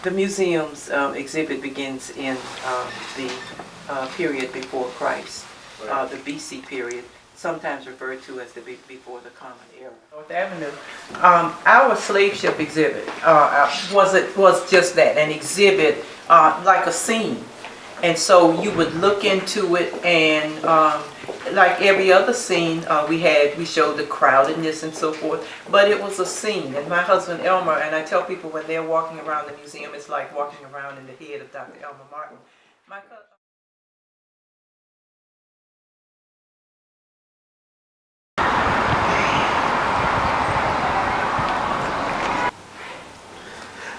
The museum's exhibit begins in the period before Christ, the BC period, sometimes referred to as the before the Common Era. North Avenue. Our slave ship exhibit was just that, an exhibit like a scene. And so you would look into it, and like every other scene, we showed the crowdedness and so forth, but it was a scene. And my husband Elmer, and I tell people when they're walking around the museum, it's like walking around in the head of Dr. Elmer Martin.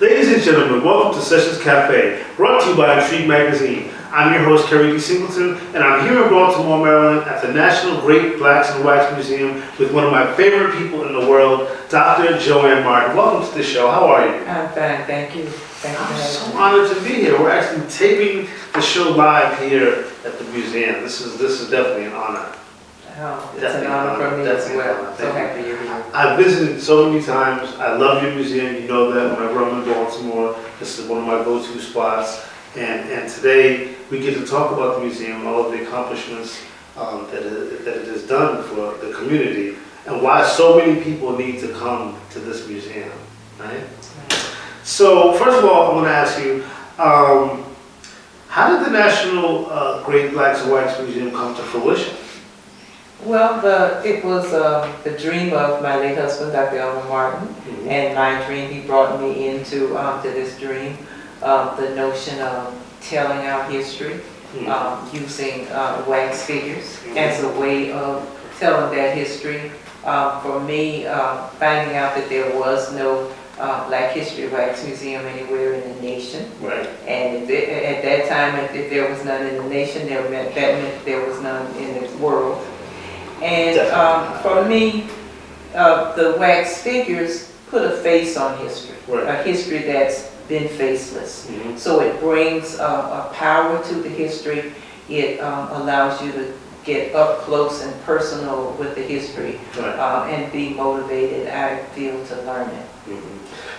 Ladies and gentlemen, welcome to Sessions Cafe, brought to you by Intrigue Magazine. I'm your host, Keri Singleton, and I'm here in Baltimore, Maryland at the National Great Blacks and Whites Museum with one of my favorite people in the world, Dr. Joanne Martin. Welcome to the show. How are you? I'm fine, thank you. I'm so honored to be here. We're actually taping the show live here at the museum. This is definitely an honor. Oh, it's an honor for me as well. So happy you're here. I've visited so many times. I love your museum. You know that. Whenever I'm in Baltimore, this is one of my go-to spots. And today we get to talk about the museum and all of the accomplishments that it has done for the community, and why so many people need to come to this museum. Right? So first of all, I want to ask you, how did the National Great Blacks and Whites Museum come to fruition? Well, it was the dream of my late husband, Dr. Elmer Martin, and my dream. He brought me into to this dream, the notion of telling our history, using wax figures as a way of telling that history. For me, finding out that there was no Black History Wax Museum anywhere in the nation, right? And at that time, if there was none in the nation, that meant there was none in the world. And for me, the wax figures put a face on history, a history that's been faceless. So it brings a power to the history. It allows you to get up close and personal with the history, and be motivated, I feel, to learn it.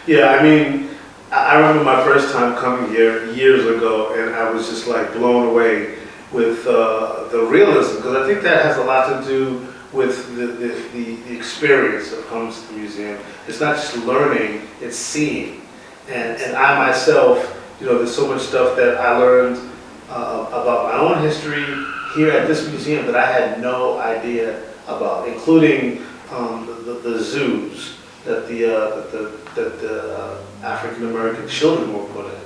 Yeah, I mean, I remember my first time coming here years ago, and I was just like blown away with the realism, because I think that has a lot to do with the experience that comes to the museum. It's not just learning, it's seeing. And I myself, you know, there's so much stuff that I learned about my own history here at this museum that I had no idea about, including the zoos that the African American children were put in.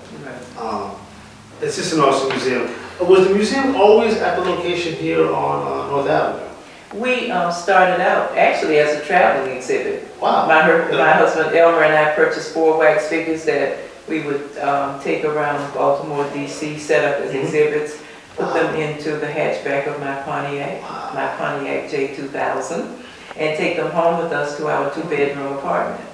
It's just an awesome museum. Was the museum always at the location here on North Avenue? We started out actually as a traveling exhibit. Wow. My husband Elmer and I purchased 4 wax figures that we would take around Baltimore, D.C., set up as exhibits, put them into the hatchback of my Pontiac J2000, and take them home with us to our 2-bedroom apartment.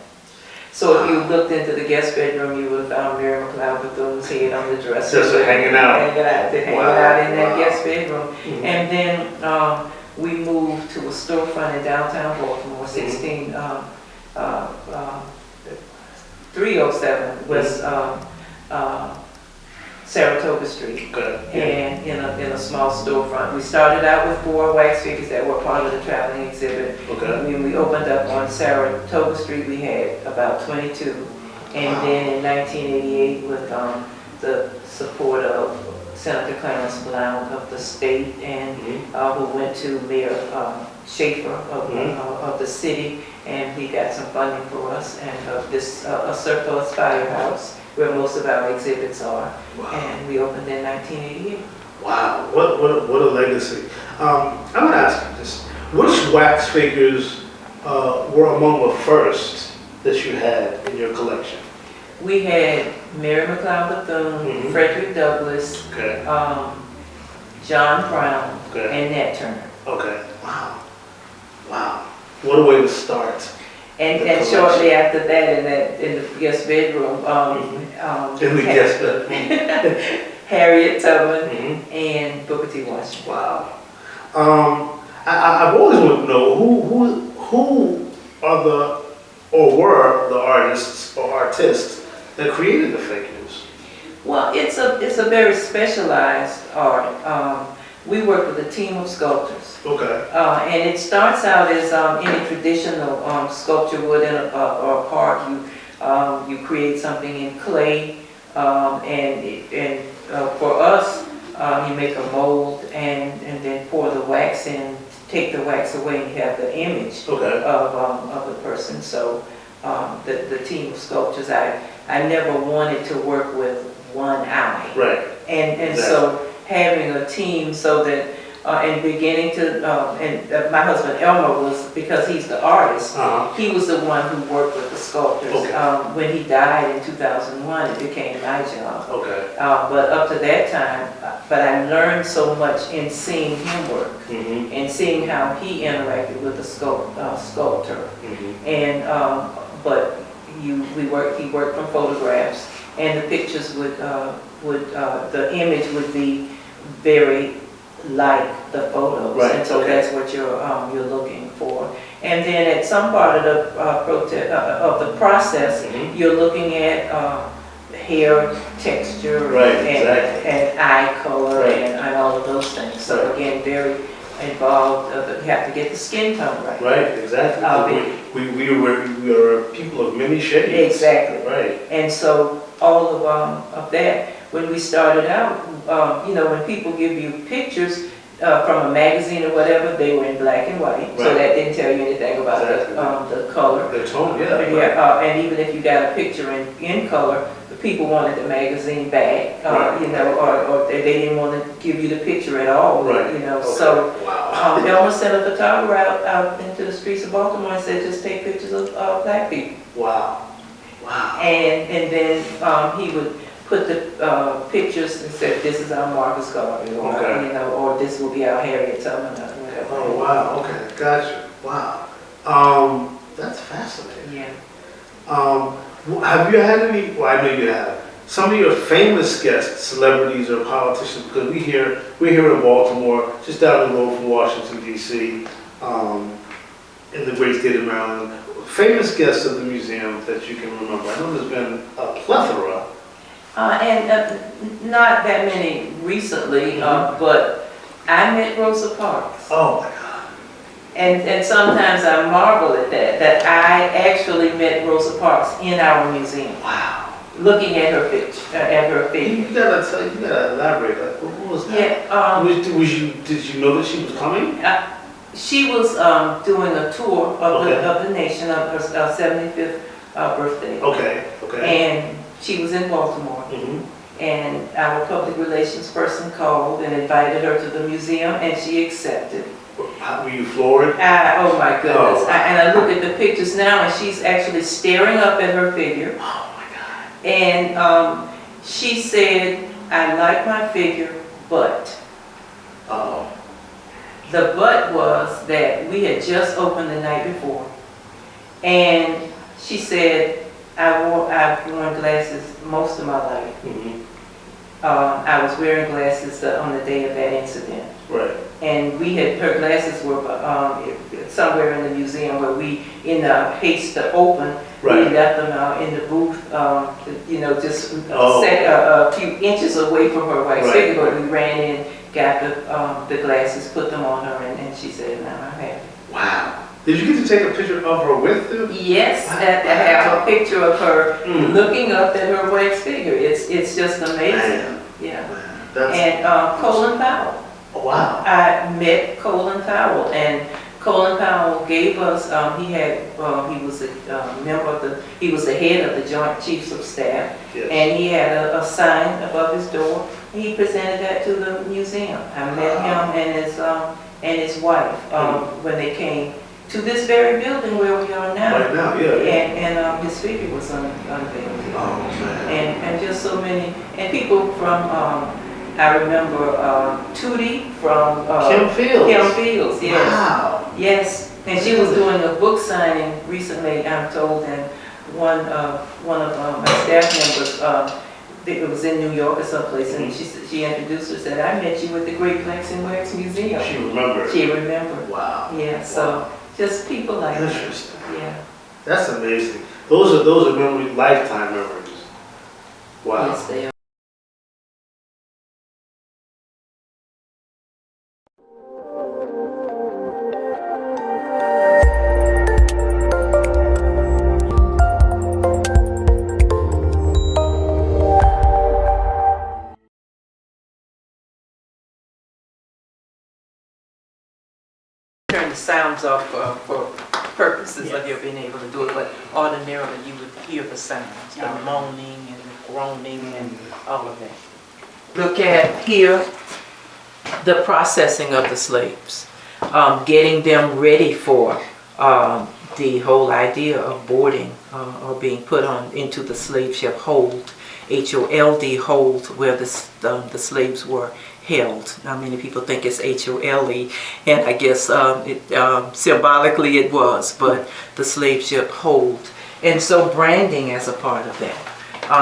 So if you looked into the guest bedroom, you would have found Mary McLeod Bethune's head on the dresser. Just hanging out. Hanging out in that guest bedroom. And then we moved to a storefront in downtown Baltimore, 307 West Saratoga Street. And in a small storefront. We started out with 4 wax figures that were part of the traveling exhibit. When we opened up on Saratoga Street, we had about 22. And then in 1988, with the support of Senator Clarence Blount of the state, and who went to Mayor Schaefer of the city, and he got some funding for us, and a surplus firehouse where most of our exhibits are. And we opened in 1988. Wow, what a legacy. I'm going to ask you this. Which wax figures were among the first that you had in your collection? We had Mary McLeod Bethune, Frederick Douglass, John Brown, and Nat Turner. Okay. Wow. What a way to start. And shortly after that, in the guest bedroom, Harriet Tubman and Booker T. Washington. Wow. I've always wanted to know who are were the artists that created the fake news? Well, it's a very specialized art. We work with a team of sculptors. Okay. And it starts out as any traditional sculpture would in a park. You create something in clay, and for us, you make a mold and then pour the wax in, take the wax away, and you have the image of the person. So the team of sculptors, I never wanted to work with one eye. Right. And Exactly. So having a team so that, and beginning to, my husband Elmer was, because he's the artist, he was the one who worked with the sculptors. Okay. When he died in 2001, it became my job. Okay. But up to that time, but I learned so much in seeing him work and seeing how he interacted with the sculptor. And but he worked from photographs, and the pictures would the image would be very like the photos, right. And so that's what you're looking for. And then at some part of the process, you're looking at hair texture, right, and eye color, right. and all of those things. So again, very involved. You have to get the skin tone right. Right, exactly. We are people of many shades. Exactly. Right. And so all of that, when we started out, when people give you pictures from a magazine or whatever, they were in black and white, right. So that didn't tell you anything about the color. The tone, yeah. And even if you got a picture in color, the people wanted the magazine back, right. or they didn't want to give you the picture at all, right. So wow. Elmer sent a photographer out into the streets of Baltimore and said, just take pictures of black people. Wow. Wow. And then he would put the pictures and said, this is our Marcus Garvey, or or this will be our Harriet Tubman, or whatever. Oh wow. Okay. Gotcha. Wow. That's fascinating. Yeah. Have you had any? Well, I know you have. Some of your famous guests, celebrities or politicians, because we're here in Baltimore, just down the road from Washington D.C., in the great state of Maryland. Famous guests of the museum that you can remember. I know there's been a plethora. And not that many recently, but I met Rosa Parks. Oh my God. And sometimes I marvel at that I actually met Rosa Parks in our museum. Wow. Looking at her figure. You gotta elaborate. Like, what was that? Yeah. Did you know that she was coming? She was doing a tour of the nation of her 75th birthday. Okay. And she was in Baltimore. And our public relations person called and invited her to the museum, and she accepted. Were you floored? Oh my goodness. Oh. And I look at the pictures now, and she's actually staring up at her figure. Oh my God. And she said, I like my figure, but. Oh. The but was that we had just opened the night before. And she said, I've worn glasses most of my life. I was wearing glasses on the day of that incident. Right. And her glasses were somewhere in the museum where we, in the haste to open, we left them in the booth, just set a few inches away from her white figure, but we ran in, got the glasses, put them on her, and she said, now I'm happy. Wow. Did you get to take a picture of her with them? Yes, wow. I have a picture of her looking up at her wax figure. It's just amazing. Man. Yeah. And Colin Powell. Oh, wow. I met Colin Powell, and Colin Powell gave us. He was a member of he was the head of the Joint Chiefs of Staff, and he had a sign above his door. He presented that to the museum. I met him and his wife when they came to this very building where we are now. Right now, And his figure was unveiled. Oh man. And just so many, and people from, I remember Tootie from Kim Fields. Kim Fields, yes. Wow. Yes, and she was doing a book signing recently, I'm told, and one of my staff members, it was in New York or someplace, and she introduced her, said, I met you at the Great Blacks and Wax Museum. She remembered. She remembered. Wow. Yeah, so just people like that. Interesting. Yeah. That's amazing. Those are memories, lifetime memories. Wow. Yes, they are. Turn the sounds off for purposes of your being able to do it, but ordinarily you would hear the sounds, the moaning and the groaning and all of that. Look at here the processing of the slaves, getting them ready for the whole idea of boarding or being put on into the slave ship hold, H-O-L-D, hold, where the slaves were held. Now many people think it's H-O-L-E, and I guess symbolically it was, but the slave ship hold. And so branding as a part of that.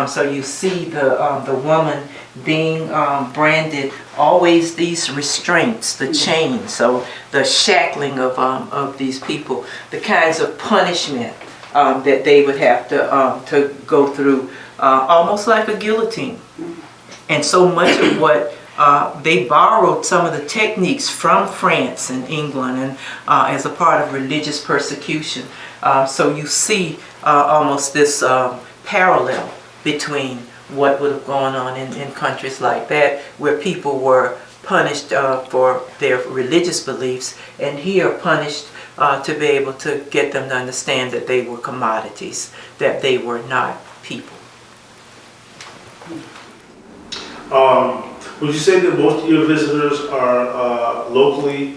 So you see the woman being branded, always these restraints, the chains, so the shackling of these people, the kinds of punishment that they would have to go through, almost like a guillotine. And so much of what they borrowed some of the techniques from France and England, and as a part of religious persecution. So you see almost this parallel between what would have gone on in countries like that, where people were punished for their religious beliefs, and here punished to be able to get them to understand that they were commodities, that they were not people. Would you say that most of your visitors are locally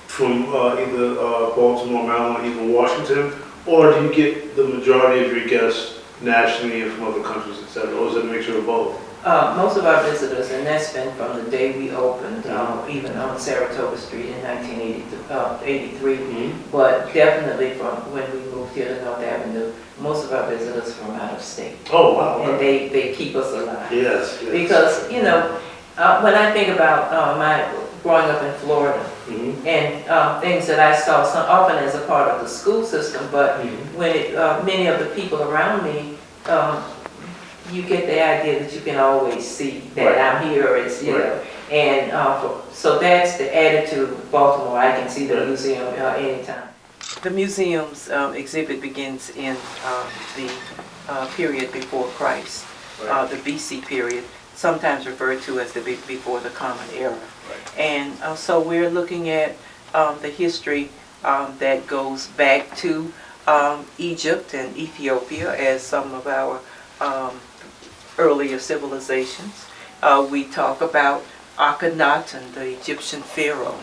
from either Baltimore, Maryland, or even Washington, or do you get the majority of your guests nationally and from other countries, etc., or is it a mixture of both? Most of our visitors, and that's been from the day we opened, even on Saratoga Street in 1983, but definitely from when we moved here to North Avenue, most of our visitors from out of state. Oh, wow. And they keep us alive. Yes. Because, you know, when I think about my growing up in Florida, and things that I saw often as a part of the school system, but when many of the people around me, you get the idea that you can always see that I'm here, it's, you know, and so that's the attitude of Baltimore. I can see the museum anytime. The museum's exhibit begins in the period before Christ, the BC period, sometimes referred to as the before the Common Era. And so we're looking at the history that goes back to Egypt and Ethiopia as some of our earlier civilizations. We talk about Akhenaten, the Egyptian pharaoh,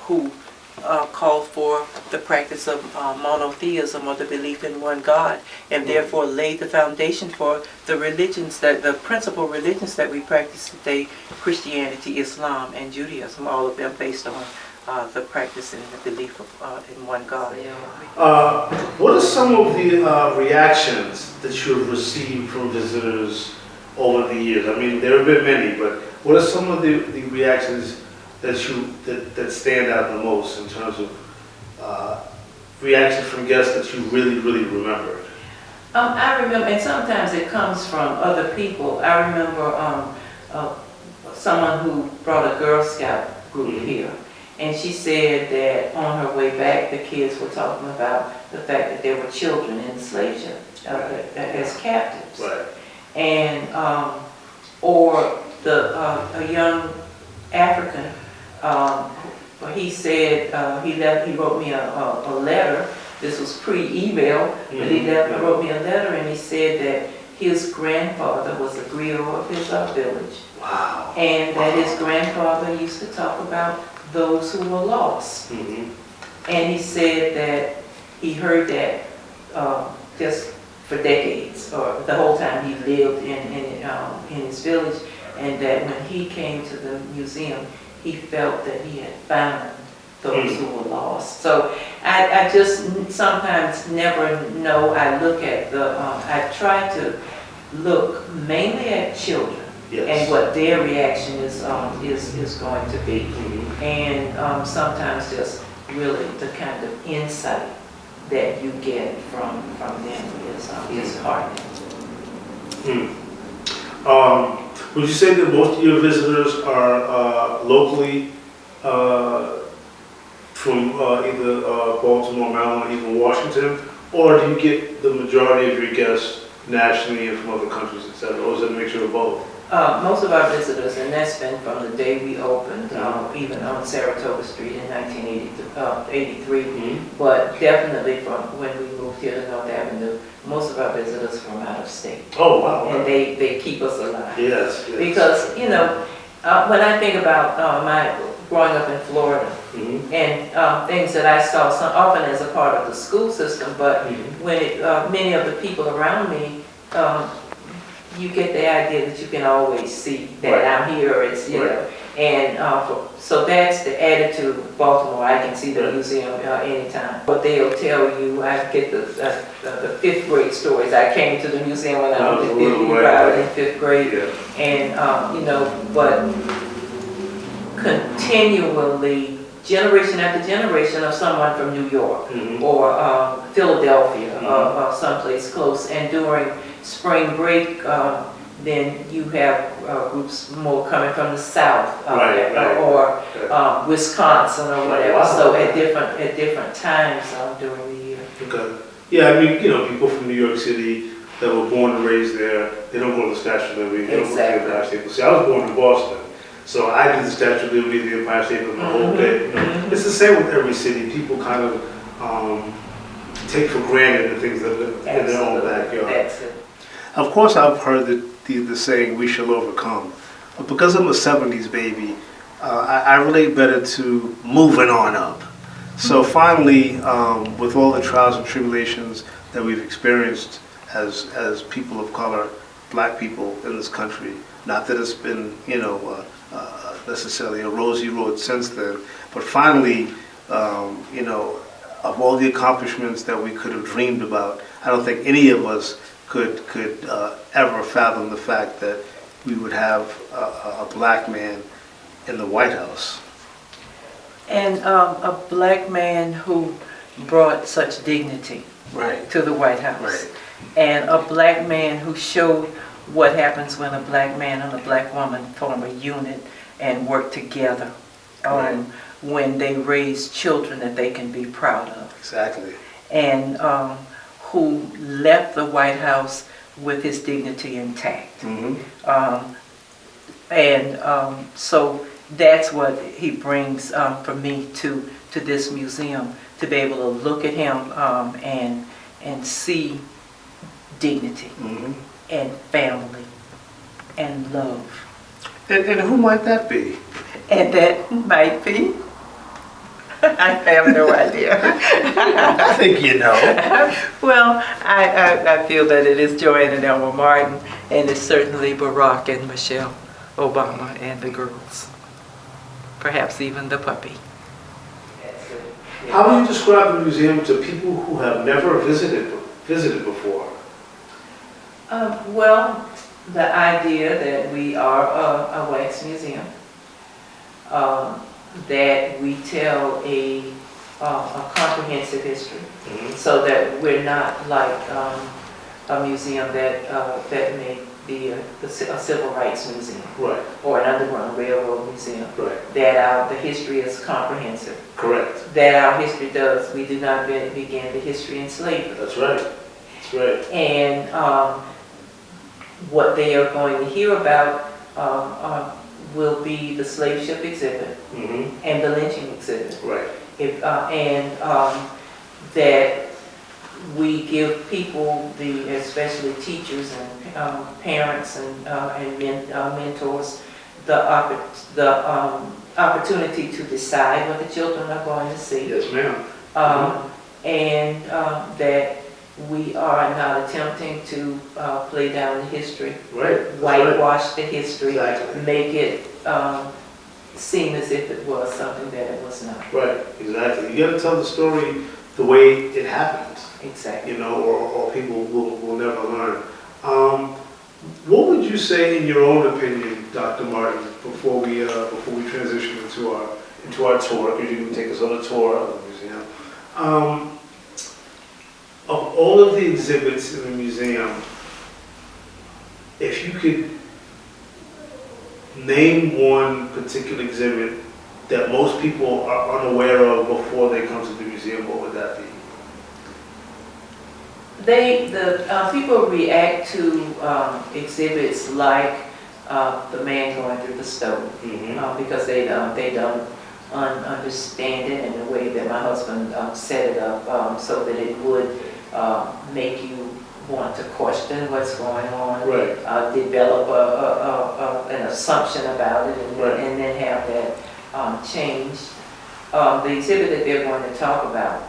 who called for the practice of monotheism, or the belief in one God, and therefore laid the foundation for the religions, the principal religions that we practice today: Christianity, Islam, and Judaism, all of them based on the practice and the belief in one God. What are some of the reactions that you have received from visitors over the years? I mean, there have been many, but what are some of the reactions that stand out the most in terms of reactions from guests that you really remember? I remember, and sometimes it comes from other people. I remember someone who brought a Girl Scout group here, and she said that on her way back, the kids were talking about the fact that there were children in the slave ship as captives, and or a young African. He said he wrote me a letter. This was pre-email, but he wrote me a letter, and he said that his grandfather was a griot of his village. Wow. And that his grandfather used to talk about those who were lost. And he said that he heard that just for decades, or the whole time he lived in his village, and that when he came to the museum, he felt that he had found those who were lost. So I just sometimes never know. I look at I try to look mainly at children and what their reaction is going to be, and sometimes just really the kind of insight that you get from them is heartening. Would you say that most of your visitors are locally from either Baltimore, Maryland, or even Washington, or do you get the majority of your guests nationally and from other countries, etc., or is it a mixture of both? Most of our visitors, and that's been from the day we opened, even on Saratoga Street in 1983, but definitely from when we moved here to North Avenue, most of our visitors from out of state. Oh, wow. And they keep us alive. Yes. Because, you know, when I think about my growing up in Florida, and things that I saw often as a part of the school system, but when many of the people around me, you get the idea that you can always see that I'm here. It's know, and so that's the attitude of Baltimore. I can see the museum anytime. But they'll tell you, I get the 5th grade stories. I came to the museum when I was in 5th grade, and you know, but continually, generation after generation of someone from New York or Philadelphia or someplace close, and during spring break, then you have groups more coming from the South or Wisconsin or whatever. So at different times during the year. Okay. Yeah, I mean, you know, people from New York City that were born and raised there, they don't go to the Statue of Liberty. They don't go to the Empire State Building. See, I was born in Boston, so I did the Statue of Liberty, the Empire State Building, the whole day. You know, it's the same with every city. People kind of take for granted the things that live in their own backyard. That's it. Of course, I've heard the saying, "We shall overcome," but because I'm a '70s baby, I relate better to moving on up. So finally, with all the trials and tribulations that we've experienced as people of color, black people in this country, not that it's been, you know, necessarily a rosy road since then, but finally, you know, of all the accomplishments that we could have dreamed about, I don't think any of us could ever fathom the fact that we would have a black man in the White House. And a black man who brought such dignity to the White House. And a black man who showed what happens when a black man and a black woman form a unit and work together when they raise children that they can be proud of. Exactly. And who left the White House with his dignity intact. So that's what he brings for me to this museum, to be able to look at him and see dignity and family and love. And who might that be? And that might be, I have no idea. I think you know. Well, I feel that it is Joanne and Elmer Martin, and it's certainly Barack and Michelle Obama and the girls. Perhaps even the puppy. How do you describe the museum to people who have never visited before? Well, the idea that we are a wax museum, that we tell a comprehensive history, so that we're not like a museum that may be a civil rights museum, or an Underground Railroad museum. That the history is comprehensive. Correct. That our history does. We do not begin the history in slavery. That's right. That's right. And what they are going to hear about will be the slave ship exhibit and the lynching exhibit. That we give people, especially teachers and parents and mentors, the opportunity to decide what the children are going to see. Yes, ma'am. And that we are not attempting to play down the history, whitewash the history, make it seem as if it was something that it was not. Right, exactly. You got to tell the story the way it happened. Exactly. You know, or people will never learn. What would you say, in your own opinion, Dr. Martin, before we transition into our tour? Because you can take us on a tour of the museum. Of all of the exhibits in the museum, if you could name one particular exhibit that most people are unaware of before they come to the museum, what would that be? People react to exhibits like the man going through the stove, because they don't understand it in the way that my husband set it up, so that it would make you want to question what's going on, Right. Develop an assumption about it, and, Right. and then have that changed. The exhibit that they're going to talk about,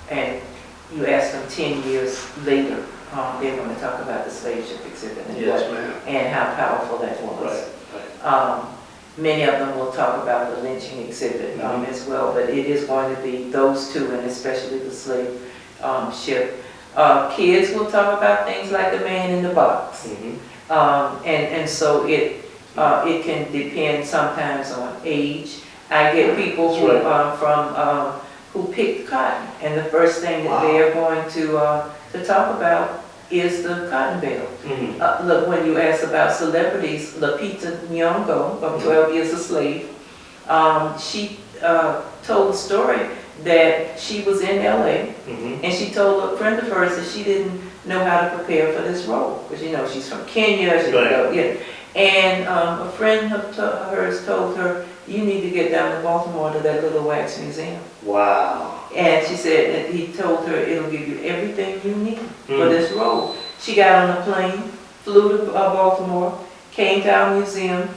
and you ask them 10 years later, they're going to talk about the slave ship exhibit and, Yes, ma'am. and how powerful that was. Right. Many of them will talk about the lynching exhibit as well, but it is going to be those two, and especially the slave ship. Kids will talk about things like the man in the box, and so it can depend sometimes on age. I get people who who pick cotton, and the first thing that they are going to talk about is the cotton bale. Look, when you ask about celebrities, Lupita Nyong'o, of 12 Years a Slave, she told the story that she was in LA, and she told a friend of hers that she didn't know how to prepare for this role, because you know she's from Kenya, and a friend of hers told her, "You need to get down to Baltimore to that little wax museum." Wow. And she said that he told her it'll give you everything you need for this role. She got on a plane, flew to Baltimore, came to our museum,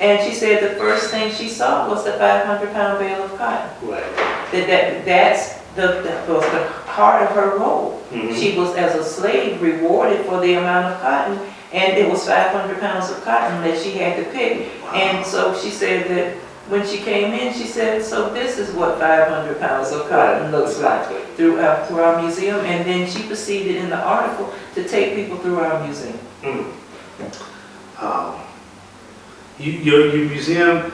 and she said the first thing she saw was the 500-pound bale of cotton. Right. That was the heart of her role. She was, as a slave, rewarded for the amount of cotton, and it was 500 pounds of cotton that she had to pick. Wow. And so she said that when she came in, she said, so this is what 500 pounds of cotton looks like through our museum. And then she proceeded in the article to take people through our museum. Your museum,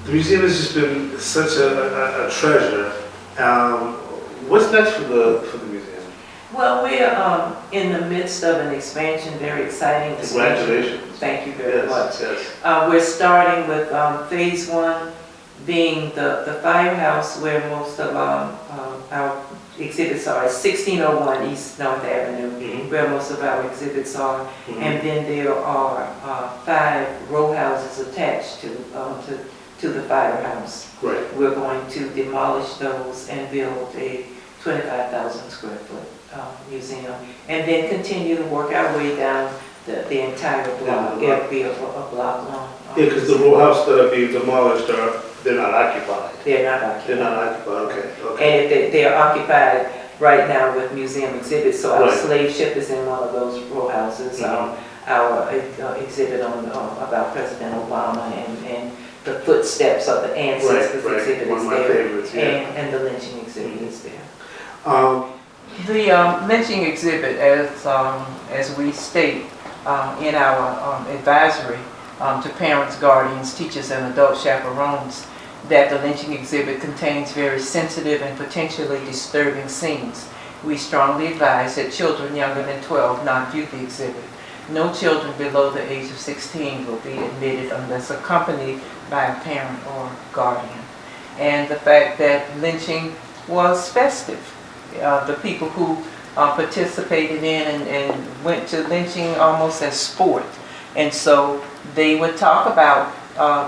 the museum has just been such a treasure. What's next for the museum? Well, we're in the midst of an expansion, very exciting expansion. Congratulations. Thank you very much. Yes. We're starting with phase one being the firehouse, where most of our exhibits are. 1601 East North Avenue, where most of our exhibits are. And then there are 5 row houses attached to the firehouse. Right. We're going to demolish those and build a 25,000 square foot museum, and then continue to work our way down the entire block. It'll be a block long. Yeah, because the row house that are being demolished they're not occupied. They're not occupied. They're not occupied. Okay. And they're occupied right now with museum exhibits. So our slave ship is in one of those row houses. Our exhibit on about President Obama and the footsteps of the ancestors exhibit is there, and the lynching exhibit is there. The lynching exhibit, as we state in our advisory to parents, guardians, teachers, and adult chaperones, that the lynching exhibit contains very sensitive and potentially disturbing scenes. We strongly advise that children younger than 12 not view the exhibit. No children below the age of 16 will be admitted unless accompanied by a parent or guardian. And the fact that lynching was festive. The people who participated in and went to lynching almost as sport. And so they would talk about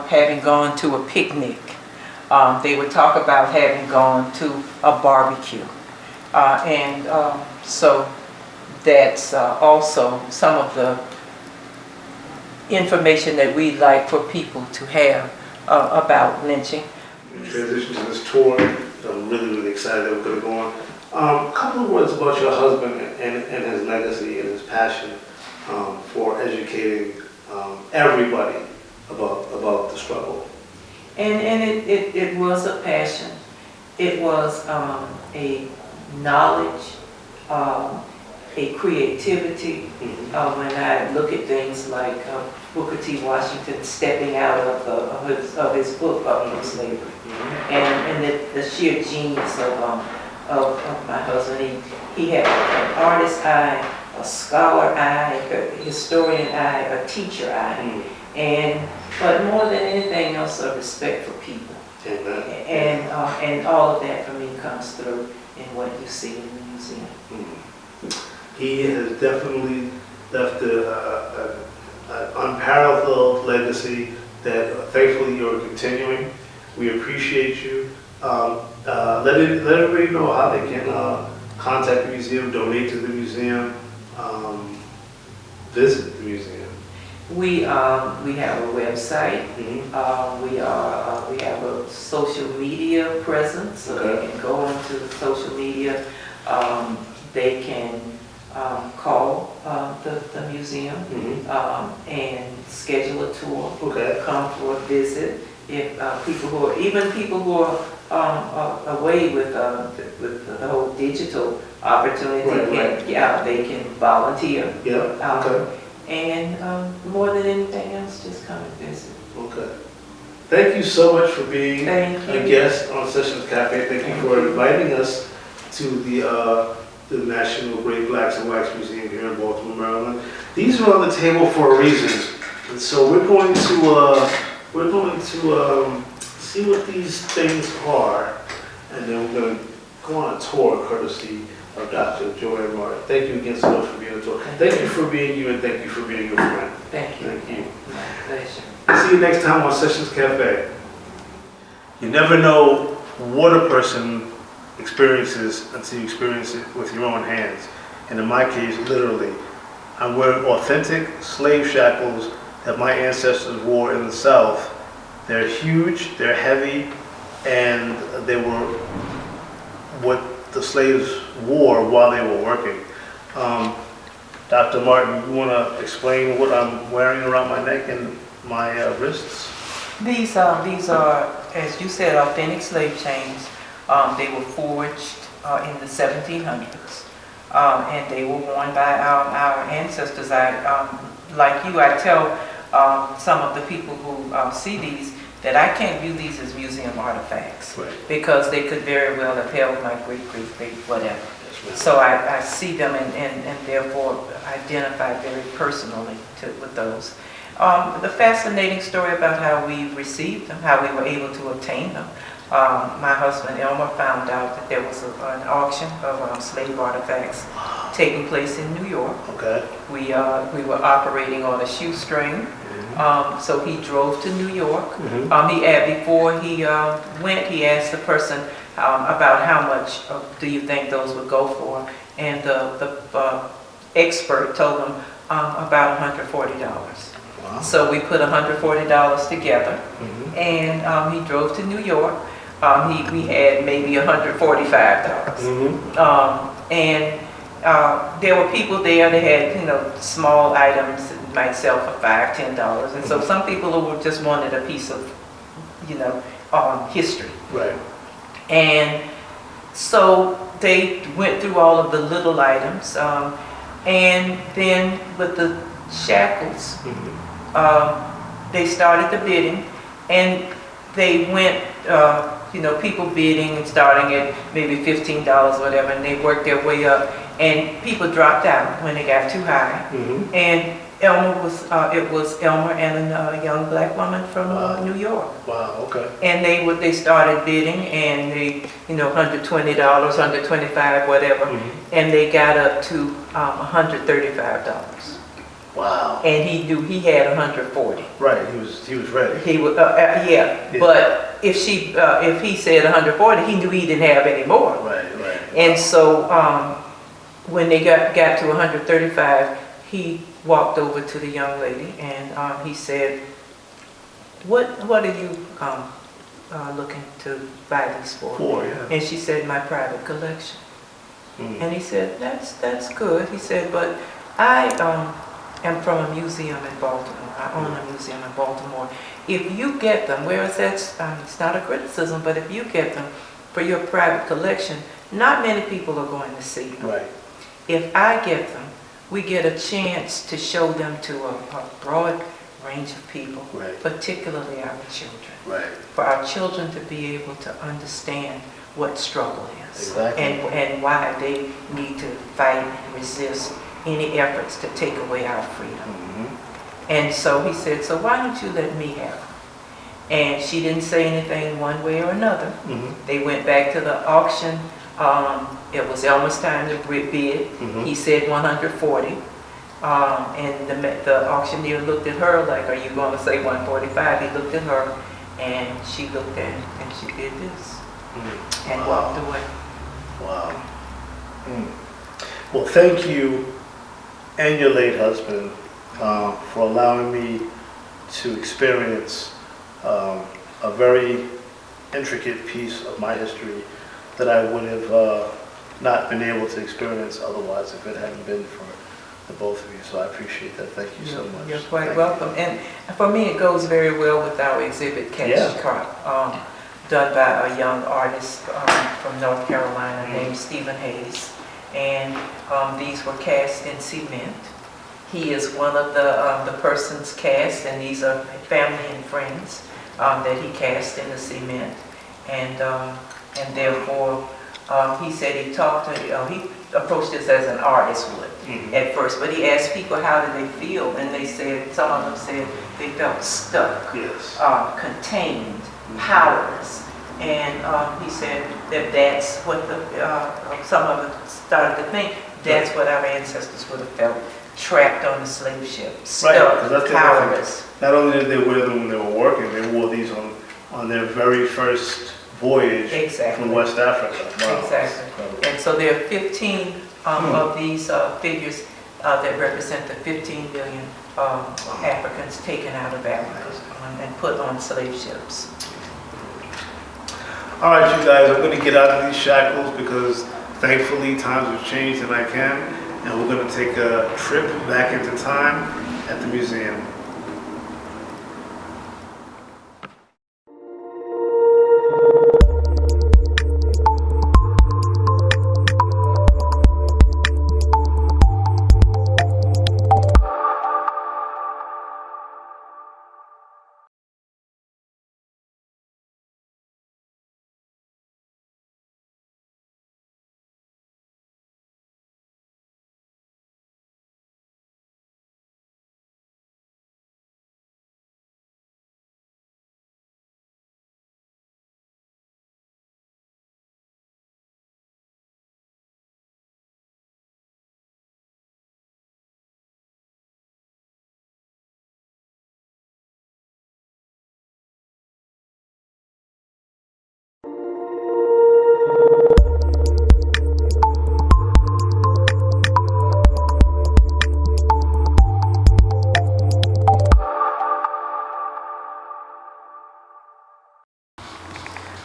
having gone to a picnic. They would talk about having gone to a barbecue. So that's also some of the information that we'd like for people to have about lynching. We transition to this tour. I'm really excited that we're going to go on. A couple of words about your husband and his legacy and his passion for educating everybody about the struggle. And it was a passion. It was a knowledge, a creativity. When I look at things like Booker T. Washington stepping out of his book, Up From Slavery, and the sheer genius of my husband. He had an artist's eye, a scholar eye, a historian eye, a teacher eye, but more than anything else, a respect for people. Amen. And all of that for me comes through in what you see in the museum. He has definitely left an unparalleled legacy that thankfully you're continuing. We appreciate you. Let everybody know how they can contact the museum, donate to the museum, visit the museum. We have a website. We have a social media presence, so they can go onto the social media. They can call the museum and schedule a tour. Come for a visit. If people who are away with the whole digital opportunity, they can volunteer. And more than anything else, just come and visit. Thank you so much for being a guest on Sessions Cafe. Thank you for inviting us to the National Great Blacks and Whites Museum here in Baltimore, Maryland. These are on the table for a reason, and so we're going to see what these things are, and then we're going to go on a tour courtesy of Dr. Joanne Martin. Thank you again so much for being on the tour. Thank you for being you, and thank you for being your friend. Thank you. Thank you. My pleasure. See you next time on Sessions Cafe. You never know what a person experiences until you experience it with your own hands. And in my case, literally, I'm wearing authentic slave shackles that my ancestors wore in the South. They're huge, they're heavy, and they were what the slaves wore while they were working. Dr. Martin, you want to explain what I'm wearing around my neck and my wrists? These are, as you said, authentic slave chains. They were forged in the 1700s, and they were worn by our ancestors. Like you, I tell some of the people who see these that I can't view these as museum artifacts, because they could very well have held my great, whatever. So I see them and therefore identify very personally with those. The fascinating story about how we received them, how we were able to obtain them. My husband Elmer found out that there was an auction of slave artifacts taking place in New York. We were operating on a shoestring. So he drove to New York. Before he went, he asked the person about how much do you think those would go for, and the expert told him about $140. So we put $140 together, and he drove to New York. We had maybe $145, and there were people there that had small items that might sell for $5, $10, and so some people who just wanted a piece of history. And so they went through all of the little items, and then with the shackles, they started the bidding, and they went, people bidding and starting at maybe $15, whatever, and they worked their way up, and people dropped out when they got too high. And it was Elmer and a young black woman from New York. And they started bidding, and they, $120, $125, whatever, and they got up to $135. And he knew he had 140. He was ready. He was, But if he said 140, he knew he didn't have any more. And so when they got to 135, he walked over to the young lady and he said, "What are you looking to buy these for?" And she said, "My private collection." And he said, "That's good." He said, "But I am from a museum in Baltimore. I own a museum in Baltimore. If you get them, whereas it's not a criticism, but if you get them for your private collection, not many people are going to see them. If I get them, we get a chance to show them to a broad range of people, particularly our children. For our children to be able to understand what struggle is and why they need to fight and resist any efforts to take away our freedom. And so he said, so why don't you let me have her? And she didn't say anything one way or another. They went back to the auction. It was almost time to bid. He said 140. And the auctioneer looked at her like, are you going to say 145? He looked at her, and she looked at him, and she did this, and walked away. Wow. Well, thank you and your late husband for allowing me to experience a very intricate piece of my history that I would have not been able to experience otherwise if it hadn't been for the both of you. So I appreciate that. Thank you so much. You're quite welcome. And for me, it goes very well with our exhibit, Cash Cart, done by a young artist from North Carolina named Stephen Hayes. And these were cast in cement. He is one of the persons cast, and these are family and friends that he cast in the cement. And therefore, he said he talked to, he approached this as an artist would at first, but he asked people how did they feel, and they said, some of them said they felt stuck, contained, powerless. And he said that that's what some of them started to think, that's what our ancestors would have felt, trapped on the slave ship, stuck, powerless. Not only did they wear them when they were working, they wore these on their very first voyage from West Africa. Wow. Exactly. And so there are 15 of these figures that represent the 15 million Africans taken out of Africa and put on slave ships. All right, you guys, I'm going to get out of these shackles because thankfully times have changed and I can. And we're going to take a trip back into time at the museum.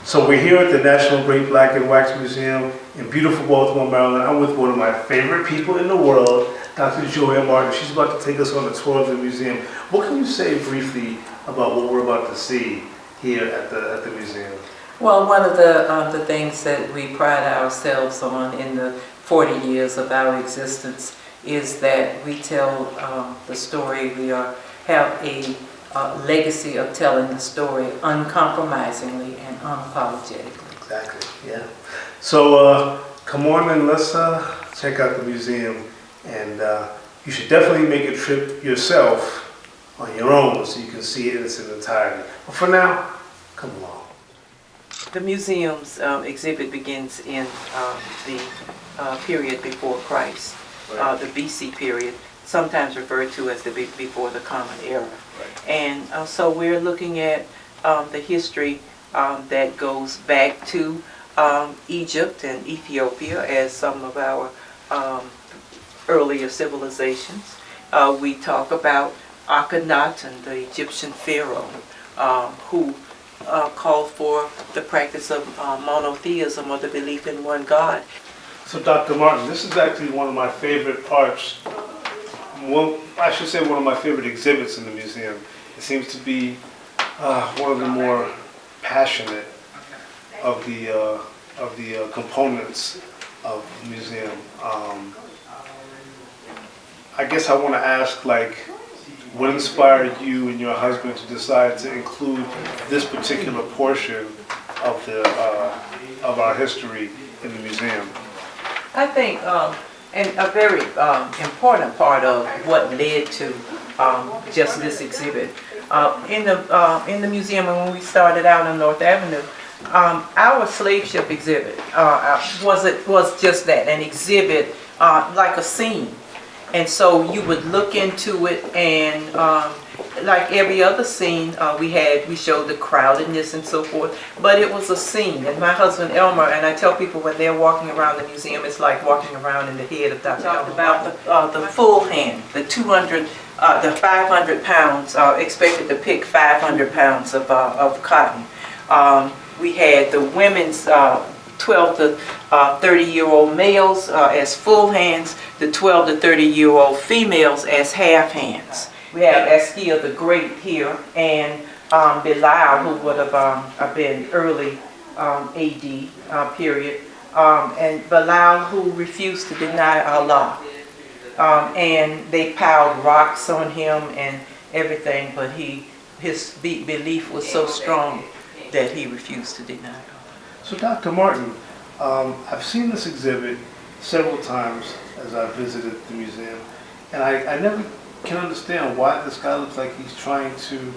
So we're here at the National Great Black and Wax Museum in beautiful Baltimore, Maryland. I'm with one of my favorite people in the world, Dr. Joanne Martin. She's about to take us on a tour of the museum. What can you say briefly about what we're about to see here at the museum? Well, one of the things that we pride ourselves on in the 40 years of our existence is that we tell the story. We have a legacy of telling the story uncompromisingly and unapologetically. Exactly, yeah. So come on and let's check out the museum. And you should definitely make a trip yourself on your own so you can see it in its entirety. But for now, come along. The museum's exhibit begins in the period before Christ, the BC period, sometimes referred to as the before the Common Era. Right. And so we're looking at the history that goes back to Egypt and Ethiopia as some of our earlier civilizations. We talk about Akhenaten, the Egyptian pharaoh, who called for the practice of monotheism, or the belief in one God. So Dr. Martin, this is actually one of my favorite parts. Well, I should say one of my favorite exhibits in the museum. It seems to be one of the more passionate of the components of the museum. I guess I want to ask, like, what inspired you and your husband to decide to include this particular portion of our history in the museum? I think And a very important part of what led to just this exhibit. In the museum, when we started out on North Avenue, our slave ship exhibit was just that, an exhibit like a scene. And so you would look into it, and like every other scene we showed the crowdedness and so forth, but it was a scene. And my husband Elmer, and I tell people when they're walking around the museum, it's like walking around in the head of Dr. Elmer. About the full hand, the 200, the 500 pounds, expected to pick 500 pounds of cotton. We had the women's 12 to 30-year-old males as full hands, the 12 to 30-year-old females as half hands. We have Askia the Great here, and Belial, who would have been early AD period, and Belial, who refused to deny Allah. And they piled rocks on him and everything, but his belief was so strong that he refused to deny Allah. So Dr. Martin, I've seen this exhibit several times as I've visited the museum, and I never can understand why this guy looks like he's trying to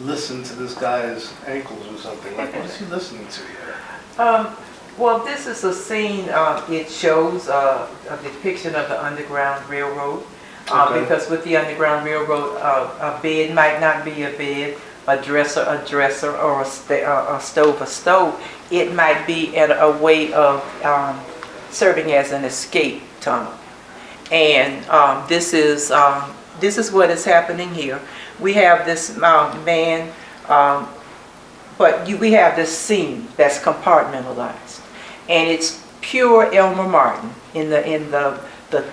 listen to this guy's ankles or something. Like, what is he listening to here? Well, this is a scene, it shows a depiction of the Underground Railroad, because with the Underground Railroad, a bed might not be a bed, a dresser, or a stove. It might be a way of serving as an escape tunnel. And this is what is happening here. We have this man, but we have this scene that's compartmentalized, and it's pure Elmer Martin in the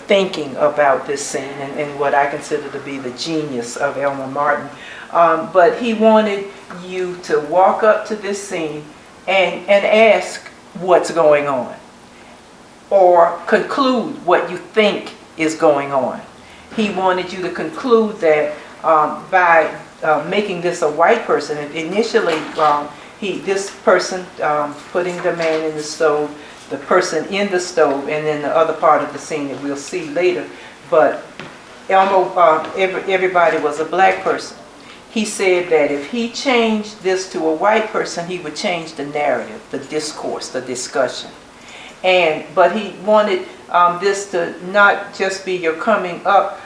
thinking about this scene, and what I consider to be the genius of Elmer Martin. But he wanted you to walk up to this scene and ask what's going on, or conclude what you think is going on. He wanted you to conclude that by making this a white person. Initially, this person putting the man in the stove, the person in the stove, and then the other part of the scene that we'll see later. But Elmo, everybody was a black person. He said that if he changed this to a white person, he would change the narrative, the discourse, the discussion. But he wanted this to not just be your coming up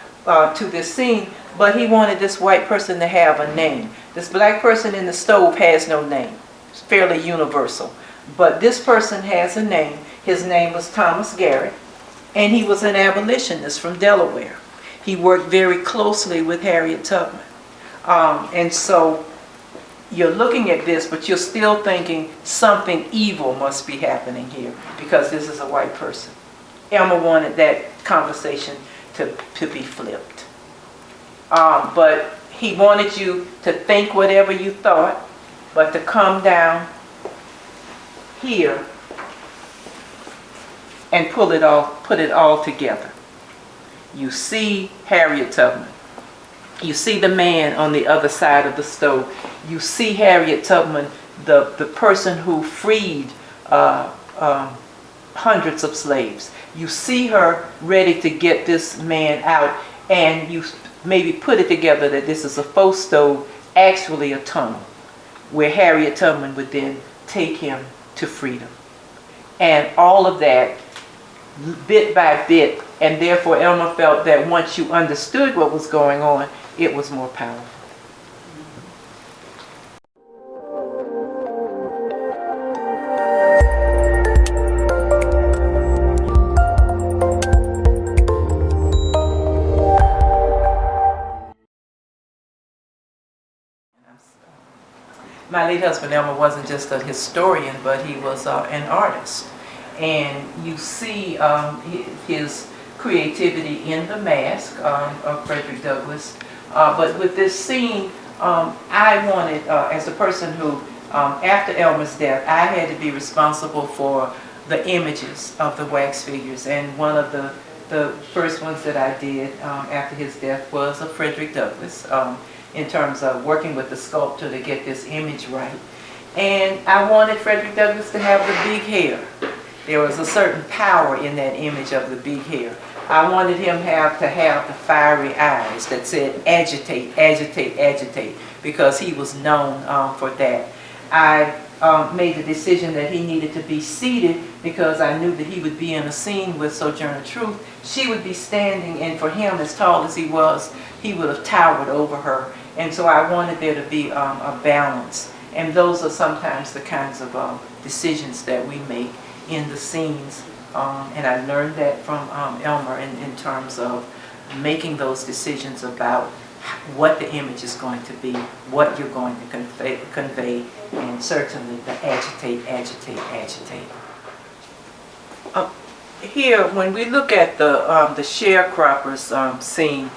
to this scene, but he wanted this white person to have a name. This black person in the stove has no name. It's fairly universal. But this person has a name. His name was Thomas Garrett, and he was an abolitionist from Delaware. He worked very closely with Harriet Tubman. And so you're looking at this, but you're still thinking something evil must be happening here because this is a white person. Elmer wanted that conversation to be flipped. But he wanted you to think whatever you thought, but to come down here and put it all together. You see Harriet Tubman. You see the man on the other side of the stove. You see Harriet Tubman, the person who freed hundreds of slaves. You see her ready to get this man out, and you maybe put it together that this is a faux stove, actually a tunnel, where Harriet Tubman would then take him to freedom. And all of that, bit by bit, and therefore Elmer felt that once you understood what was going on, it was more powerful. My late husband Elmer wasn't just a historian, but he was an artist. And you see his creativity in the mask of Frederick Douglass. But with this scene, I wanted, as a person who, after Elmer's death, I had to be responsible for the images of the wax figures. And one of the first ones that I did after his death was of Frederick Douglass, in terms of working with the sculptor to get this image right. And I wanted Frederick Douglass to have the big hair. There was a certain power in that image of the big hair. I wanted him to have the fiery eyes that said agitate, agitate, agitate, because he was known for that. I made the decision that he needed to be seated because I knew that he would be in a scene with Sojourner Truth. She would be standing, and for him, as tall as he was, he would have towered over her. And so I wanted there to be a balance. And those are sometimes the kinds of decisions that we make in the scenes. And I learned that from Elmer in terms of making those decisions about what the image is going to be, what you're going to convey, and certainly the agitate, agitate, agitate. Here, when we look at the sharecroppers scene,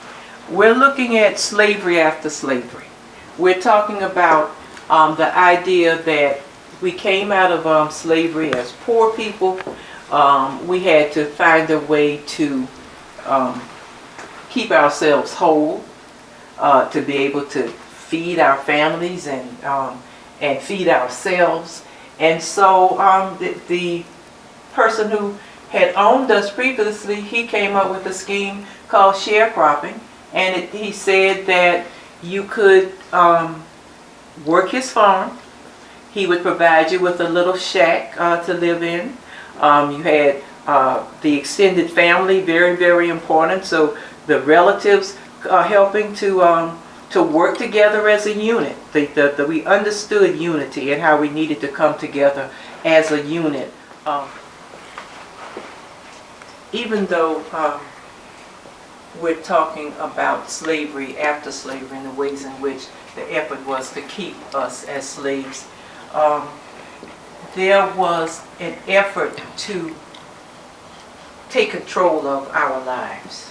we're looking at slavery after slavery. We're talking about the idea that we came out of slavery as poor people. We had to find a way to keep ourselves whole, to be able to feed our families and feed ourselves. And so the person who had owned us previously, he came up with a scheme called sharecropping, and he said that you could work his farm. He would provide you with a little shack to live in. You had the extended family, very, very important. So the relatives helping to work together as a unit. We understood unity and how we needed to come together as a unit. Even though we're talking about slavery after slavery and the ways in which the effort was to keep us as slaves, there was an effort to take control of our lives.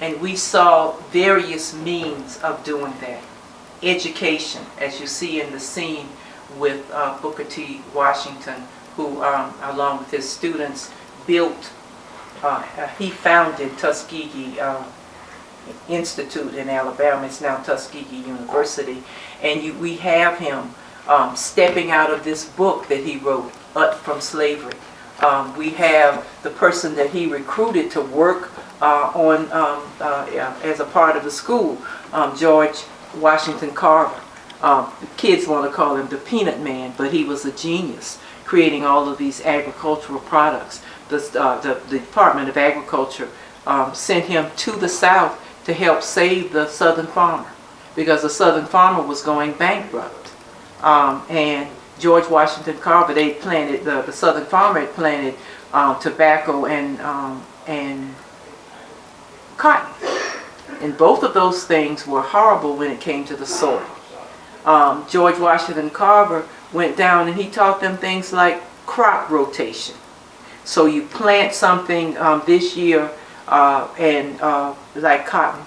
And we saw various means of doing that. Education, as you see in the scene with Booker T. Washington, who, along with his students, built, he founded Tuskegee Institute in Alabama. It's now Tuskegee University. And we have him stepping out of this book that he wrote, Up from Slavery. We have the person that he recruited to work as a part of the school, George Washington Carver. Kids want to call him the Peanut Man, but he was a genius, creating all of these agricultural products. The Department of Agriculture sent him to the South to help save the Southern farmer, because the Southern farmer was going bankrupt. And George Washington Carver, they planted, the Southern farmer had planted tobacco and cotton. And both of those things were horrible when it came to the soil. George Washington Carver went down and he taught them things like crop rotation. So you plant something this year like cotton.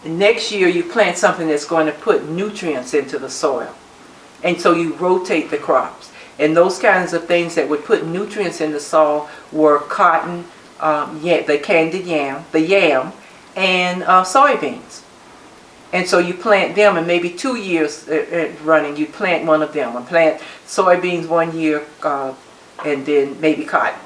And next year you plant something that's going to put nutrients into the soil. And so you rotate the crops. And those kinds of things that would put nutrients in the soil were cotton, the candied yam, the yam, and soybeans. And so you plant them, and maybe 2 years running, you plant one of them. And plant soybeans 1 year, and then maybe cotton.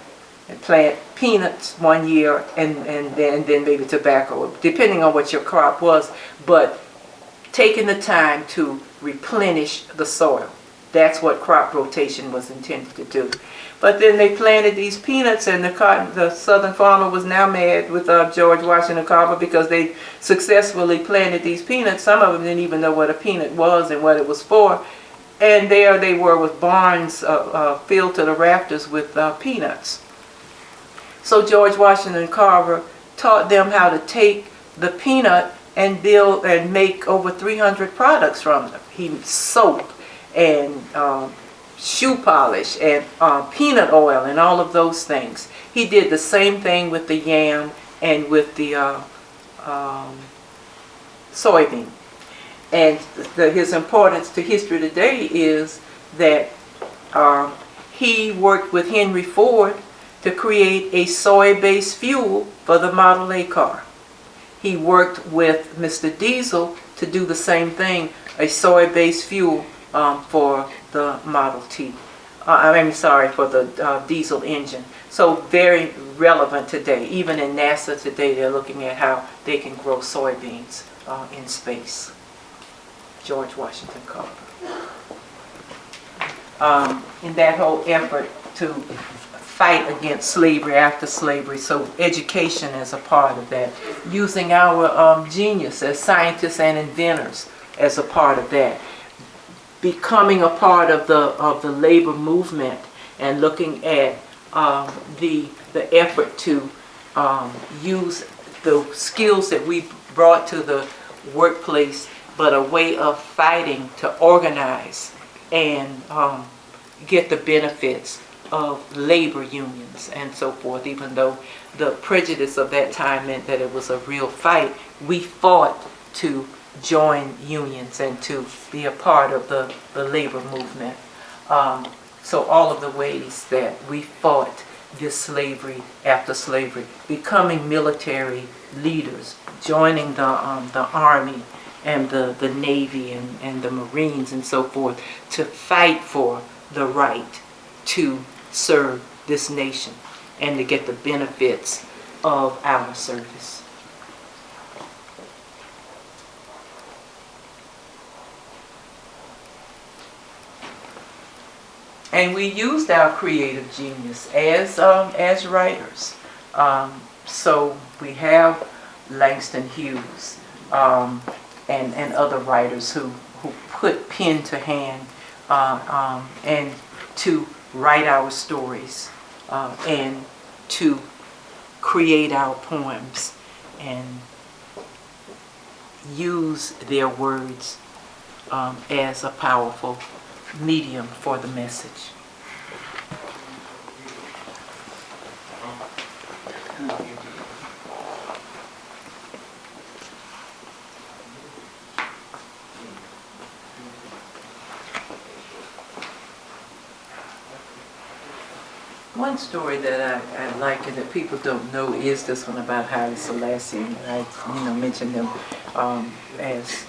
And plant peanuts 1 year, and then maybe tobacco, depending on what your crop was. But taking the time to replenish the soil. That's what crop rotation was intended to do. But then they planted these peanuts, and the Southern farmer was now mad with George Washington Carver because they successfully planted these peanuts. Some of them didn't even know what a peanut was and what it was for. And there they were with barns filled to the rafters with peanuts. So George Washington Carver taught them how to take the peanut and build and make over 300 products from them. He soap and shoe polish and peanut oil and all of those things. He did the same thing with the yam and with the soybean. And his importance to history today is that he worked with Henry Ford to create a soy-based fuel for the Model A car. He worked with Mr. Diesel to do the same thing, a soy-based fuel for the Model T. For the diesel engine. So very relevant today. Even in NASA today, they're looking at how they can grow soybeans in space. George Washington Carver. In that whole effort to fight against slavery after slavery, so education is a part of that. Using our genius as scientists and inventors as a part of that. Becoming a part of the labor movement and looking at the effort to use the skills that we brought to the workplace, but a way of fighting to organize and get the benefits of labor unions and so forth. Even though the prejudice of that time meant that it was a real fight, we fought to join unions and to be a part of the labor movement. So all of the ways that we fought this slavery after slavery, becoming military leaders, joining the Army and the Navy and the Marines and so forth, to fight for the right to serve this nation and to get the benefits of our service. And we used our creative genius as writers. So we have Langston Hughes and other writers who put pen to hand and to write our stories and to create our poems and use their words as a powerful medium for the message. One story that I like and that people don't know is this one about Haile Selassie. And I mentioned him as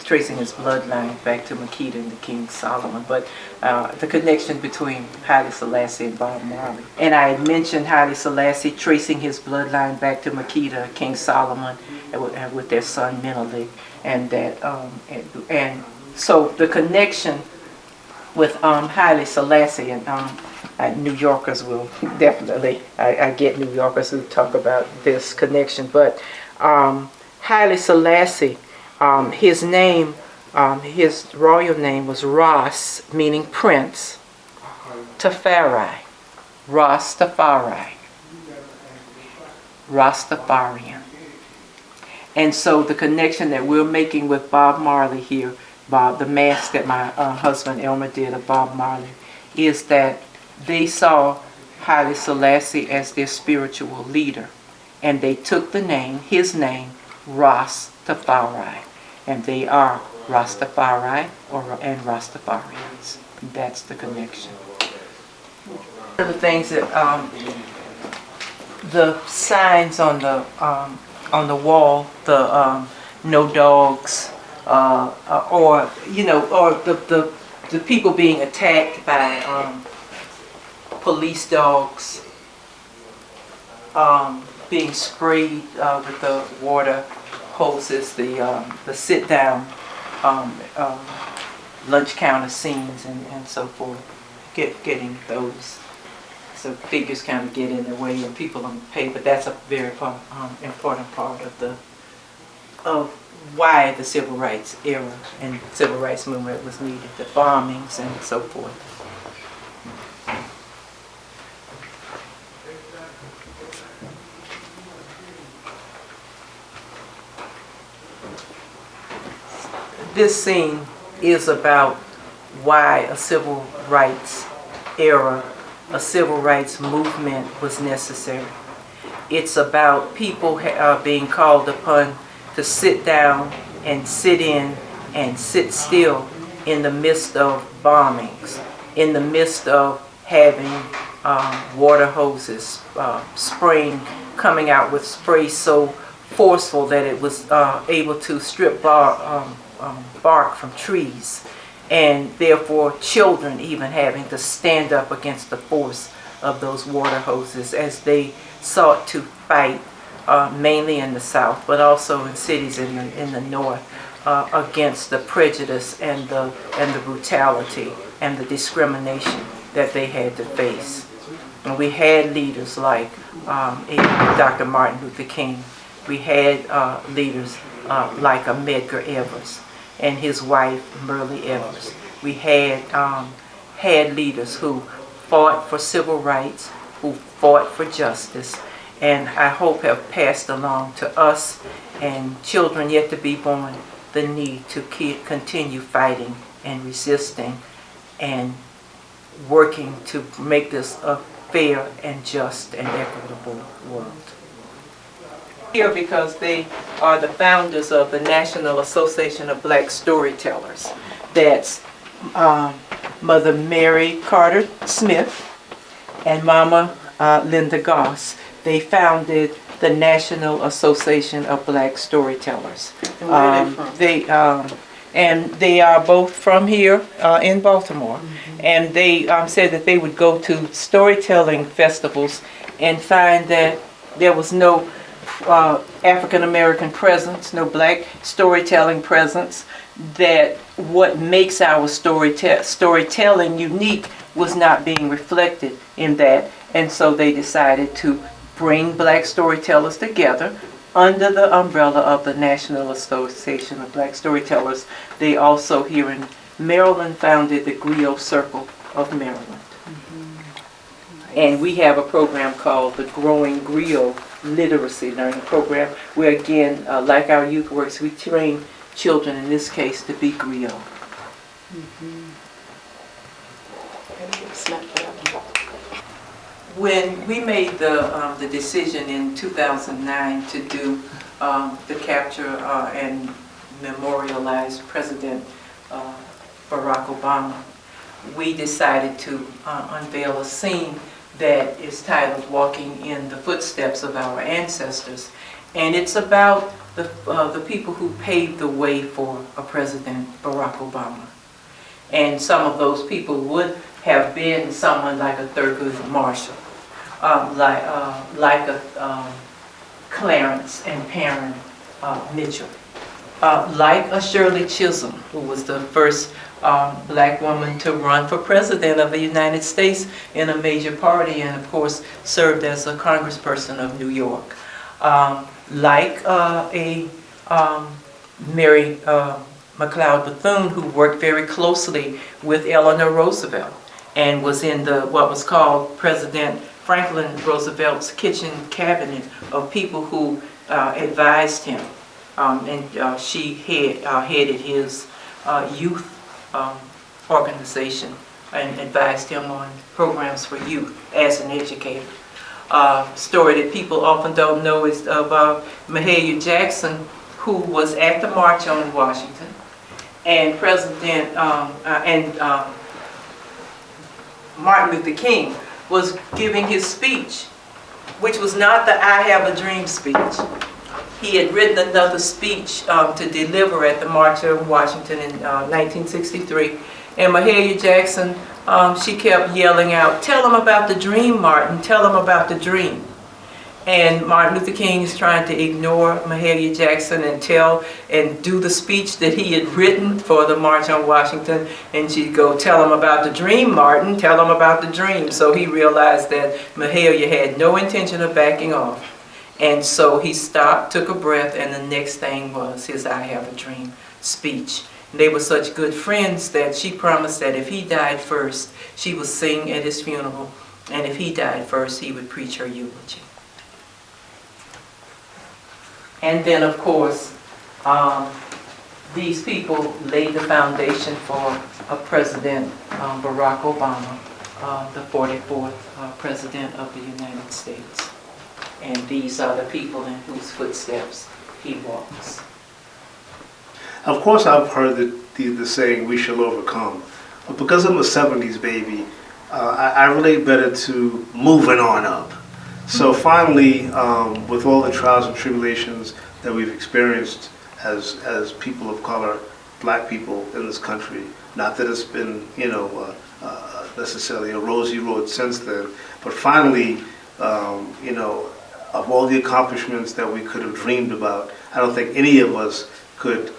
tracing his bloodline back to Makeda and the King Solomon, but the connection between Haile Selassie and Bob Marley. And I had mentioned Haile Selassie tracing his bloodline back to Makeda, King Solomon, and with their son Menelik, and that and so the connection with Haile Selassie and New Yorkers will definitely, I get New Yorkers who talk about this connection, but Haile Selassie, his name, his royal name was Ras, meaning prince, Tafari, Rastafari, Rastafarian. And so the connection that we're making with Bob Marley here, the mask that my husband Elmer did of Bob Marley, is that they saw Haile Selassie as their spiritual leader, and they took the name, his name, Rastafari, and they are Rastafari and Rastafarians. That's the connection. One of the things that the signs on the wall, the no dogs, or the people being attacked by police dogs, being sprayed with the water hoses, the sit down lunch counter scenes and so forth, getting those. So figures kind of get in the way and people don't pay, but that's a very important part of why the civil rights era and civil rights movement was needed, the bombings and so forth. This scene is about why a civil rights era, a civil rights movement was necessary. It's about people being called upon to sit down and sit in and sit still in the midst of bombings, in the midst of having water hoses coming out with spray so forceful that it was able to strip bark from trees, and therefore children even having to stand up against the force of those water hoses as they sought to fight, mainly in the South, but also in cities in the North, against the prejudice and the brutality and the discrimination that they had to face. And we had leaders like Dr. Martin Luther King. We had leaders like Medgar Evers and his wife Merle Evers. We had leaders who fought for civil rights, who fought for justice, and I hope have passed along to us and children yet to be born the need to continue fighting and resisting and working to make this a fair and just and equitable world. Here because they are the founders of the National Association of Black Storytellers. That's Mother Mary Carter Smith and Mama Linda Goss. They founded the National Association of Black Storytellers. And where are they from? They are both from here in Baltimore. Mm-hmm. And they said that they would go to storytelling festivals and find that there was no African American presence, no black storytelling presence, that what makes our storytelling unique was not being reflected in that. And so they decided to bring black storytellers together under the umbrella of the National Association of Black Storytellers. They also here in Maryland founded the Griot Circle of Maryland. Mm-hmm. And we have a program called the Growing Griot Literacy Learning Program, where again, like our youth works, we train children in this case to be griot. Mm-hmm. When we made the decision in 2009 to do the capture and memorialize President Barack Obama, we decided to unveil a scene that is titled Walking in the Footsteps of Our Ancestors. And it's about the people who paved the way for President Barack Obama. And some of those people would have been someone like a Thurgood Marshall, like a Clarence and Perrin Mitchell, like a Shirley Chisholm, who was the first black woman to run for president of the United States in a major party, and of course served as a congressperson of New York. Like a Mary McLeod Bethune, who worked very closely with Eleanor Roosevelt and was in what was called President Franklin Roosevelt's kitchen cabinet of people who advised him. And she headed his youth organization and advised him on programs for youth as an educator. Story that people often don't know is of Mahalia Jackson, who was at the March on Washington, and Martin Luther King was giving his speech, which was not the I Have a Dream speech. He had written another speech to deliver at the March on Washington in 1963, and Mahalia Jackson, she kept yelling out, "Tell him about the dream, Martin, tell him about the dream." And Martin Luther King is trying to ignore Mahalia Jackson and do the speech that he had written for the March on Washington, and she'd go, "Tell him about the dream, Martin, tell him about the dream." So he realized that Mahalia had no intention of backing off. And so he stopped, took a breath, and the next thing was his I Have a Dream speech. They were such good friends that she promised that if he died first, she would sing at his funeral, and if he died first, he would preach her eulogy. And then, of course, these people laid the foundation for President Barack Obama, the 44th President of the United States. And these are the people in whose footsteps he walks. Of course, I've heard the saying, "We shall overcome." But because I'm a 70s baby, I relate better to moving on up. So finally, with all the trials and tribulations that we've experienced as people of color, black people in this country, not that it's been, necessarily a rosy road since then. But finally, you know, of all the accomplishments that we could have dreamed about, I don't think any of us could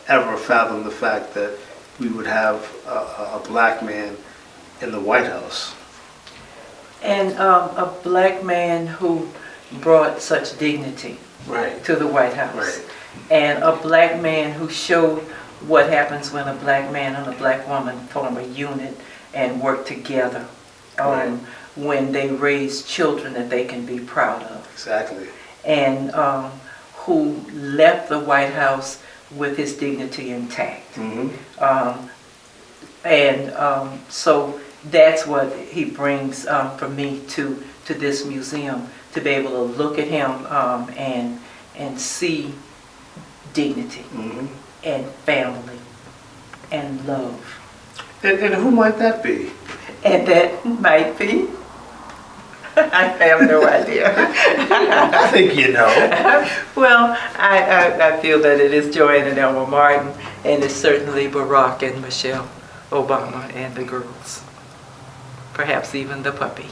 ever fathom the fact that we would have a black man in the White House. And a black man who brought such dignity Right. to the White House. Right. And a black man who showed what happens when a black man and a black woman form a unit and work together. Right. When they raise children that they can be proud of. Exactly. And who left the White House with his dignity intact. Mm-hmm. So that's what he brings for me to this museum, to be able to look at him and see dignity Mm-hmm. and family and love. And who might that be? And that might be, I have no idea. I think you know. Well, I feel that it is Joanne and Elmer Martin, and it's certainly Barack and Michelle Obama and the girls. Perhaps even the puppy.